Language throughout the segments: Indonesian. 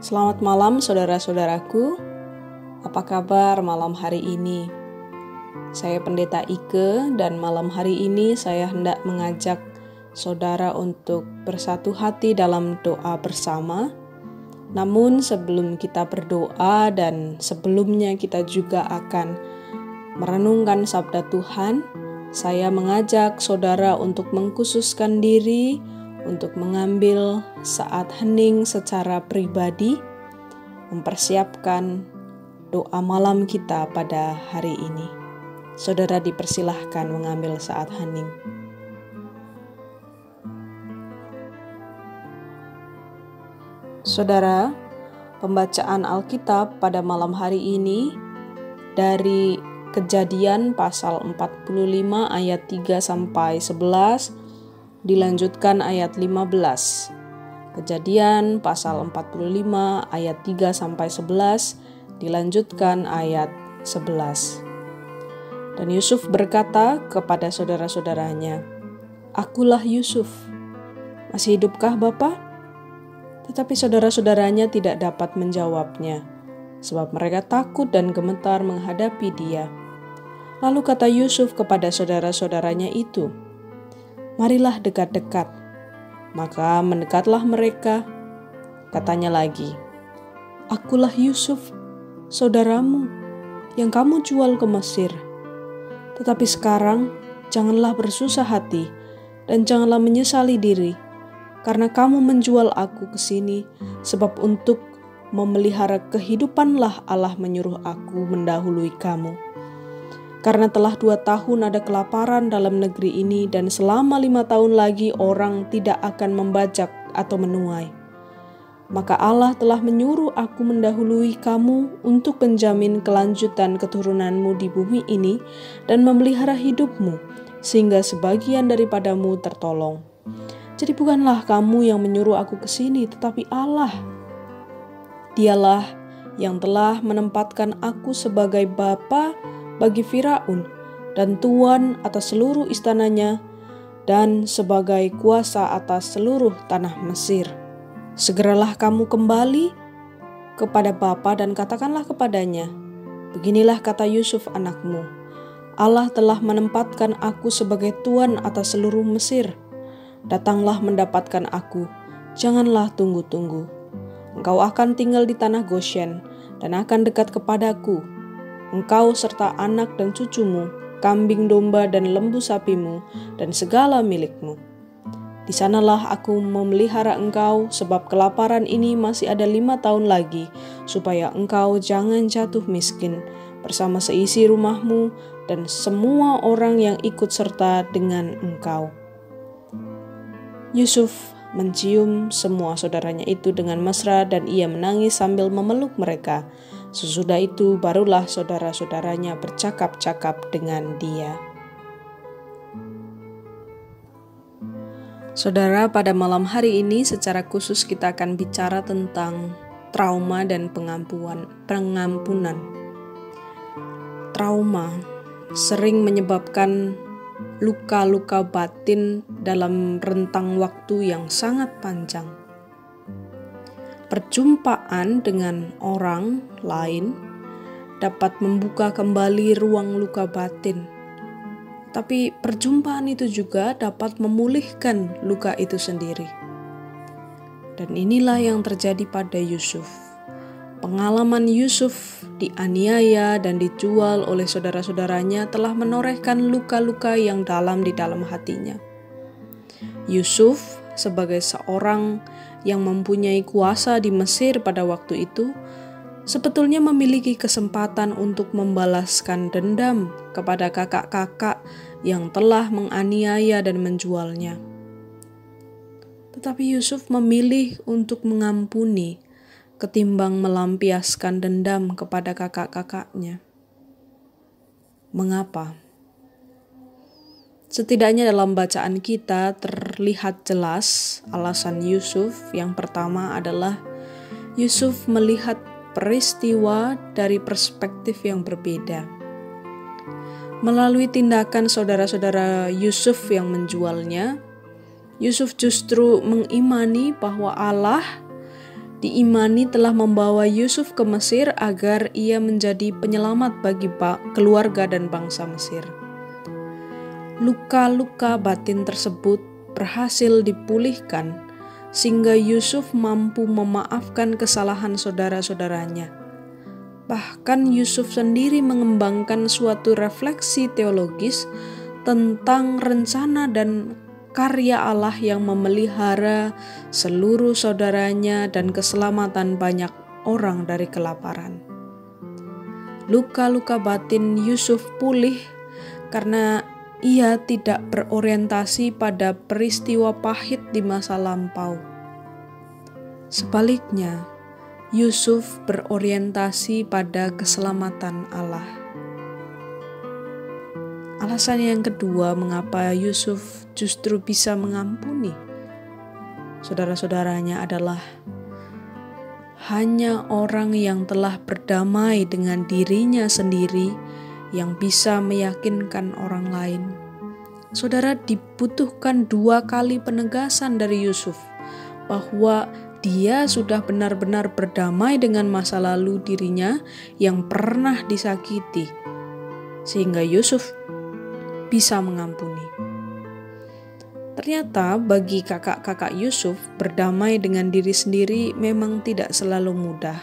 Selamat malam saudara-saudaraku. Apa kabar malam hari ini? Saya Pendeta Ike dan malam hari ini saya hendak mengajak saudara untuk bersatu hati dalam doa bersama. Namun sebelum kita berdoa dan sebelumnya kita juga akan merenungkan sabda Tuhan, saya mengajak saudara untuk mengkhususkan diri untuk mengambil saat hening secara pribadi, mempersiapkan doa malam kita pada hari ini. Saudara dipersilahkan mengambil saat hening. Saudara, pembacaan Alkitab pada malam hari ini dari Kejadian pasal 45 ayat 3 sampai 11, dilanjutkan ayat 15. Kejadian pasal 45 ayat 3 sampai 11, dilanjutkan ayat 11. Dan Yusuf berkata kepada saudara-saudaranya, "Akulah Yusuf. Masih hidupkah Bapa?" Tetapi saudara-saudaranya tidak dapat menjawabnya, sebab mereka takut dan gemetar menghadapi dia. Lalu kata Yusuf kepada saudara-saudaranya itu, "Marilah dekat-dekat." Maka mendekatlah mereka. Katanya lagi, "Akulah Yusuf, saudaramu, yang kamu jual ke Mesir. Tetapi sekarang janganlah bersusah hati dan janganlah menyesali diri, karena kamu menjual aku ke sini, sebab untuk memelihara kehidupanlah Allah menyuruh aku mendahului kamu. Karena telah 2 tahun ada kelaparan dalam negeri ini, dan selama 5 tahun lagi orang tidak akan membajak atau menuai. Maka Allah telah menyuruh aku mendahului kamu untuk menjamin kelanjutan keturunanmu di bumi ini dan memelihara hidupmu, sehingga sebagian daripadamu tertolong. Jadi bukanlah kamu yang menyuruh aku ke sini, tetapi Allah. Dialah yang telah menempatkan aku sebagai bapa bagi Firaun dan tuan atas seluruh istananya dan sebagai kuasa atas seluruh tanah Mesir. Segeralah kamu kembali kepada bapa dan katakanlah kepadanya, beginilah kata Yusuf anakmu, Allah telah menempatkan aku sebagai tuan atas seluruh Mesir. Datanglah mendapatkan aku, janganlah tunggu-tunggu. Engkau akan tinggal di tanah Goshen dan akan dekat kepadaku. Engkau serta anak dan cucumu, kambing domba dan lembu sapimu, dan segala milikmu. Di sanalah aku memelihara engkau, sebab kelaparan ini masih ada 5 tahun lagi, supaya engkau jangan jatuh miskin bersama seisi rumahmu dan semua orang yang ikut serta dengan engkau." Yusuf mencium semua saudaranya itu dengan mesra dan ia menangis sambil memeluk mereka. Sesudah itu barulah saudara-saudaranya bercakap-cakap dengan dia. Saudara, pada malam hari ini secara khusus kita akan bicara tentang trauma dan pengampunan. Trauma sering menyebabkan luka-luka batin dalam rentang waktu yang sangat panjang. Perjumpaan dengan orang lain dapat membuka kembali ruang luka batin, tapi perjumpaan itu juga dapat memulihkan luka itu sendiri. Dan inilah yang terjadi pada Yusuf. Pengalaman Yusuf dianiaya dan dijual oleh saudara-saudaranya telah menorehkan luka-luka yang dalam di dalam hatinya. Yusuf sebagai seorang yang mempunyai kuasa di Mesir pada waktu itu, sebetulnya memiliki kesempatan untuk membalaskan dendam kepada kakak-kakak yang telah menganiaya dan menjualnya. Tetapi Yusuf memilih untuk mengampuni ketimbang melampiaskan dendam kepada kakak-kakaknya. Mengapa? Setidaknya dalam bacaan kita terlihat jelas alasan Yusuf. Yang pertama adalah Yusuf melihat peristiwa dari perspektif yang berbeda. Melalui tindakan saudara-saudara Yusuf yang menjualnya, Yusuf justru mengimani bahwa Allah diimani telah membawa Yusuf ke Mesir agar ia menjadi penyelamat bagi keluarga dan bangsa Mesir. Luka-luka batin tersebut berhasil dipulihkan sehingga Yusuf mampu memaafkan kesalahan saudara-saudaranya. Bahkan Yusuf sendiri mengembangkan suatu refleksi teologis tentang rencana dan karya Allah yang memelihara seluruh saudaranya dan keselamatan banyak orang dari kelaparan. Luka-luka batin Yusuf pulih karena ia tidak berorientasi pada peristiwa pahit di masa lampau. Sebaliknya, Yusuf berorientasi pada keselamatan Allah. Alasan yang kedua mengapa Yusuf justru bisa mengampuni saudara-saudaranya adalah hanya orang yang telah berdamai dengan dirinya sendiri yang bisa meyakinkan orang lain. Saudara, dibutuhkan 2 kali penegasan dari Yusuf bahwa dia sudah benar-benar berdamai dengan masa lalu dirinya yang pernah disakiti, sehingga Yusuf bisa mengampuni. Ternyata bagi kakak-kakak Yusuf, berdamai dengan diri sendiri memang tidak selalu mudah.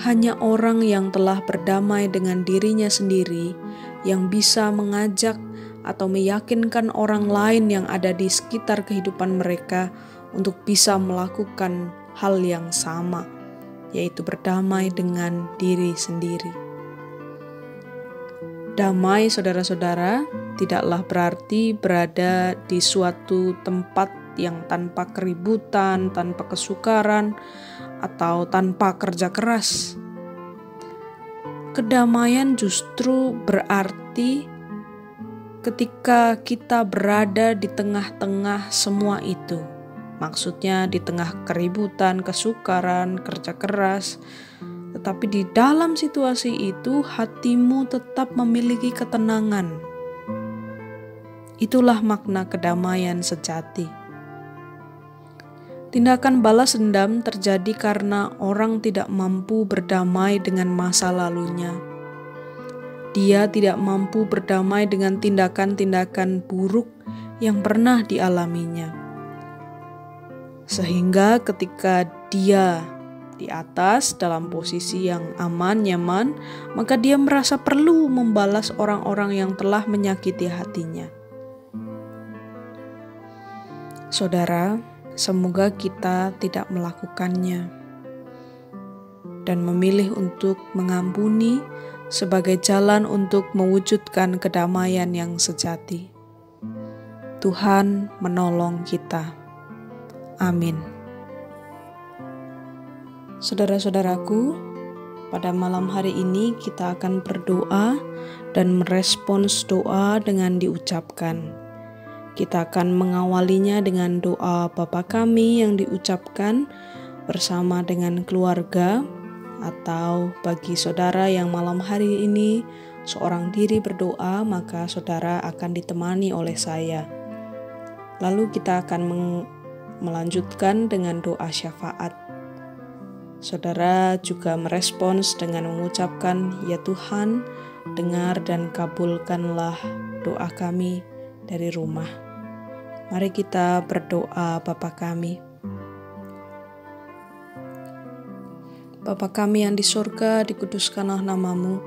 Hanya orang yang telah berdamai dengan dirinya sendiri yang bisa mengajak atau meyakinkan orang lain yang ada di sekitar kehidupan mereka untuk bisa melakukan hal yang sama, yaitu berdamai dengan diri sendiri. Damai, saudara-saudara, tidaklah berarti berada di suatu tempat yang tanpa keributan, tanpa kesukaran, atau tanpa kerja keras. Kedamaian justru berarti ketika kita berada di tengah-tengah semua itu. Maksudnya di tengah keributan, kesukaran, kerja keras. Tetapi di dalam situasi itu hatimu tetap memiliki ketenangan. Itulah makna kedamaian sejati. Tindakan balas dendam terjadi karena orang tidak mampu berdamai dengan masa lalunya. Dia tidak mampu berdamai dengan tindakan-tindakan buruk yang pernah dialaminya. Sehingga ketika dia di atas dalam posisi yang aman, nyaman, maka dia merasa perlu membalas orang-orang yang telah menyakiti hatinya. Saudara, semoga kita tidak melakukannya dan memilih untuk mengampuni sebagai jalan untuk mewujudkan kedamaian yang sejati. Tuhan menolong kita. Amin. Saudara-saudaraku, pada malam hari ini kita akan berdoa dan merespons doa dengan diucapkan. Kita akan mengawalinya dengan doa Bapa Kami yang diucapkan bersama dengan keluarga, atau bagi saudara yang malam hari ini seorang diri berdoa, maka saudara akan ditemani oleh saya. Lalu kita akan melanjutkan dengan doa syafaat. Saudara juga merespons dengan mengucapkan, "Ya Tuhan, dengar dan kabulkanlah doa kami dari rumah." Mari kita berdoa. Bapa Kami. Bapa kami yang di surga, dikuduskanlah namamu.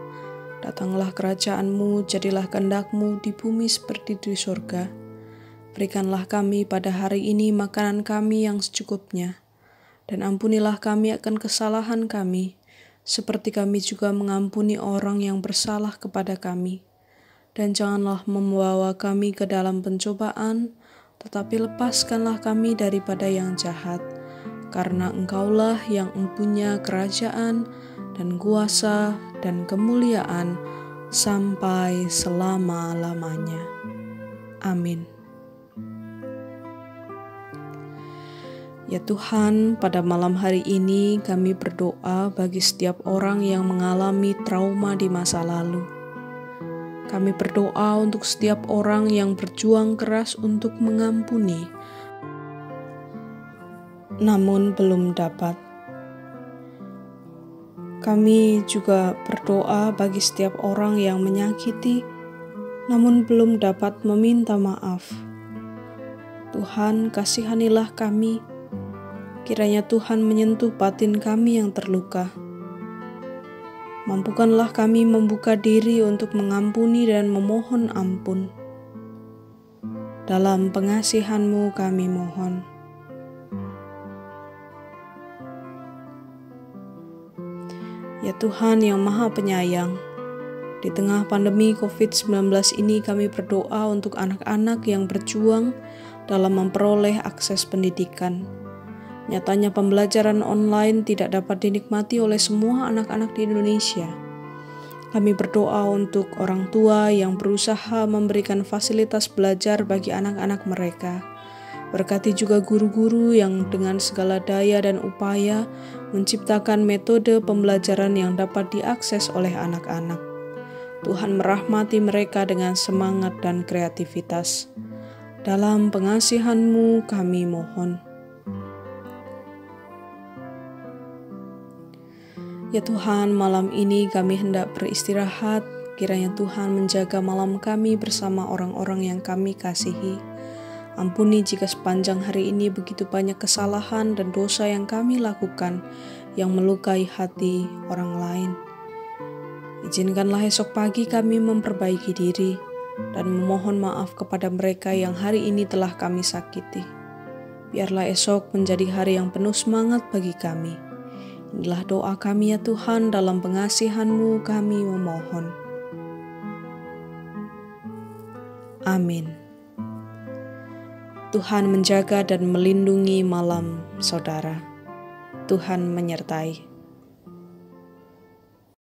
Datanglah kerajaan-Mu, jadilah kehendak-Mu di bumi seperti di surga. Berikanlah kami pada hari ini makanan kami yang secukupnya. Dan ampunilah kami akan kesalahan kami, seperti kami juga mengampuni orang yang bersalah kepada kami. Dan janganlah membawa kami ke dalam pencobaan, tetapi lepaskanlah kami daripada yang jahat. Karena Engkaulah yang mempunyai kerajaan dan kuasa dan kemuliaan sampai selama-lamanya. Amin. Ya Tuhan, pada malam hari ini kami berdoa bagi setiap orang yang mengalami trauma di masa lalu. Kami berdoa untuk setiap orang yang berjuang keras untuk mengampuni. namun belum dapat. Kami juga berdoa bagi setiap orang yang menyakiti, namun belum dapat meminta maaf. Tuhan, kasihanilah kami. Kiranya Tuhan menyentuh batin kami yang terluka. Mampukanlah kami membuka diri untuk mengampuni dan memohon ampun. Dalam pengasihan-Mu kami mohon. Ya Tuhan yang Maha Penyayang, di tengah pandemi COVID-19 ini kami berdoa untuk anak-anak yang berjuang dalam memperoleh akses pendidikan. Nyatanya pembelajaran online tidak dapat dinikmati oleh semua anak-anak di Indonesia. Kami berdoa untuk orang tua yang berusaha memberikan fasilitas belajar bagi anak-anak mereka. Berkati juga guru-guru yang dengan segala daya dan upaya menciptakan metode pembelajaran yang dapat diakses oleh anak-anak. Tuhan merahmati mereka dengan semangat dan kreativitas. Dalam pengasihan-Mu kami mohon. Ya Tuhan, malam ini kami hendak beristirahat. Kiranya Tuhan menjaga malam kami bersama orang-orang yang kami kasihi. Ampuni jika sepanjang hari ini begitu banyak kesalahan dan dosa yang kami lakukan yang melukai hati orang lain. Izinkanlah esok pagi kami memperbaiki diri dan memohon maaf kepada mereka yang hari ini telah kami sakiti. Biarlah esok menjadi hari yang penuh semangat bagi kami. Inilah doa kami ya Tuhan, dalam pengasihan-Mu kami memohon. Amin. Tuhan menjaga dan melindungi malam saudara. Tuhan menyertai.